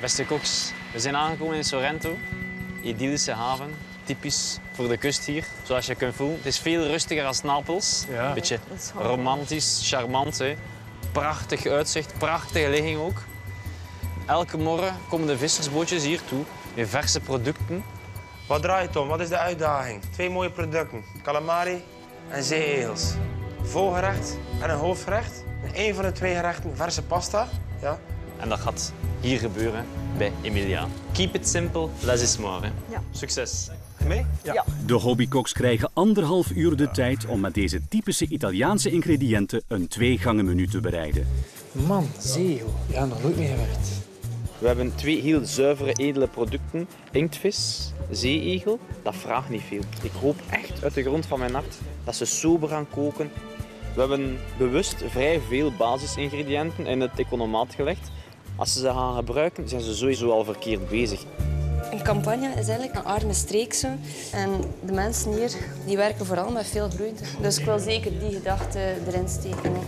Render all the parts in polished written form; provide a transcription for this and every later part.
Beste koks, we zijn aangekomen in Sorrento. Idyllische haven, typisch voor de kust hier. Zoals je kunt voelen, het is veel rustiger dan Napels. Ja. Beetje romantisch, charmant. Hè. Prachtig uitzicht, prachtige ligging ook. Elke morgen komen de vissersbootjes hier toe met verse producten. Wat draait het om? Wat is de uitdaging? 2 mooie producten. Calamari en zeeegels. Voorgerecht en een hoofdgerecht. En 1 van de 2 gerechten verse pasta. Ja. En dat gaat hier gebeuren bij Emilia. Keep it simple, less is more. Hè. Ja. Succes. Mee? Ja. De hobbykoks krijgen 1,5 uur de tijd om met deze typische Italiaanse ingrediënten een 2-gangen-menu te bereiden. Man, zeegel. Ja, nog nooit mee gewerkt. We hebben 2 heel zuivere, edele producten. Inktvis, zeeegel, dat vraagt niet veel. Ik hoop echt uit de grond van mijn hart dat ze sober gaan koken. We hebben bewust vrij veel basisingrediënten in het economaat gelegd. Als ze gaan gebruiken, zijn ze sowieso al verkeerd bezig. Een campagne is eigenlijk een arme streek zo. En de mensen hier die werken vooral met veel groente. Dus ik wil zeker die gedachte erin steken. Hè.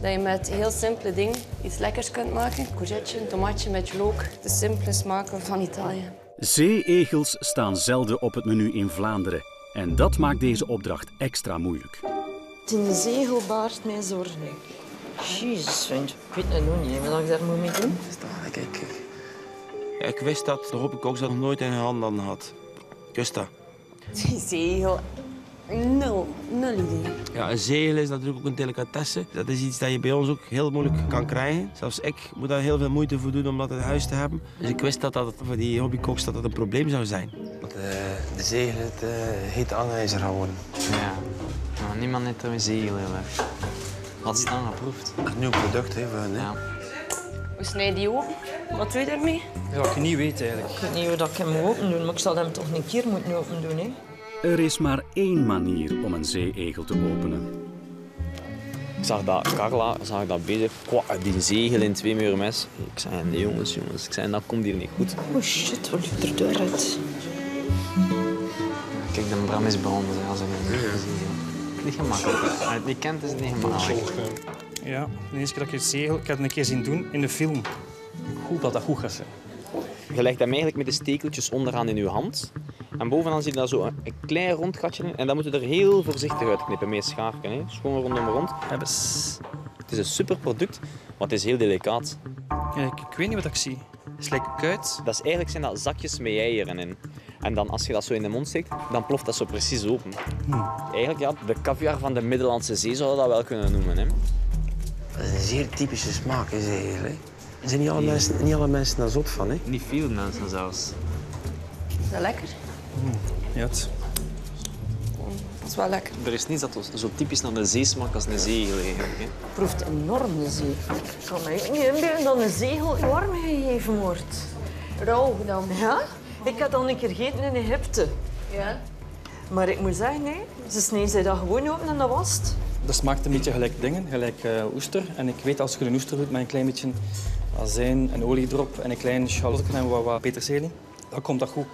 Dat je met heel simpele dingen iets lekkers kunt maken. Courgette, een tomaatje met look. De simpele smaken van Italië. Zeeegels staan zelden op het menu in Vlaanderen. En dat maakt deze opdracht extra moeilijk. Die zegel baart mij zorgen. Jezus, vriend. Ik weet het nog niet wat ik daar moet mee doen. Kijk. Ja, ik wist dat de hobbykoks dat nog nooit in hun handen had. Ik wist dat. Die zegel, nul idee. Ja, een zeegel is natuurlijk ook een delicatesse. Dat is iets dat je bij ons ook heel moeilijk kan krijgen. Zelfs ik moet daar heel veel moeite voor doen om dat in huis te hebben. Dus ik wist dat dat voor die hobbykoks dat een probleem zou zijn. Dat de zegel het hete hangijzer gaan worden. Ja, maar niemand heeft er een zegel gelegd. Had ze het aangeproefd? Een nieuw product hè, voor hen. Hè? Ja. Hoe snij je die open? Wat doe je daarmee? Ja, ik niet weet eigenlijk. Ik weet niet hoe dat ik hem moet open doen, maar ik zal hem toch een keer moeten open doen. Hè. Er is maar 1 manier om een zeeegel te openen. Ik zag dat Carla bezig, die zegel in 2 muur mes. Ik zei, nee jongens, ik zei, dat komt hier niet goed. Oh shit, wat ligt er dooruit? Kijk, de Bram is begonnen als een zegel. Het is niet gemakkelijk. Als je het niet kent, is het niet gemakkelijk. Ja, de eerste keer dat ik het zegel, ik heb het een keer zien doen in de film. Goed dat dat goed gaat zijn. Je legt hem eigenlijk met de stekeltjes onderaan in je hand. En bovenaan zit daar zo een klein rond gatje in. En dat moet je er heel voorzichtig uitknippen met schaarken. Hè. Schoon rondom rond. Het is een super product, maar het is heel delicaat. Ja, ik weet niet wat ik zie. Het is lekker kuit. Dat is, eigenlijk zijn dat zakjes met eieren in. En dan, als je dat zo in de mond steekt, dan ploft dat zo precies open. Eigenlijk, ja, de caviar van de Middellandse Zee zouden we dat wel kunnen noemen. Hè. Dat is een zeer typische smaak, hè, zegel. Hè. Er zijn niet alle mensen daar zot van. Hè. Niet veel mensen zelfs. Is dat lekker? Ja, het... Dat is wel lekker. Er is niets dat zo typisch naar de zee smaakt als een zegel eigenlijk. Hè. Het proeft enorm, de zegel. Ik kan me niet inbeelden dat een zegel warm gegeven wordt. Rauw dan. Ja? Ik had al een keer gegeten in Egypte. Ja. Maar ik moet zeggen, nee, ze sneden zij dat gewoon open en dat was het. Dat smaakt een beetje gelijk dingen, gelijk oester. En ik weet als je een oester doet met een klein beetje azijn en olie erop en een klein shallotje en wat peterselie, dan komt dat goed.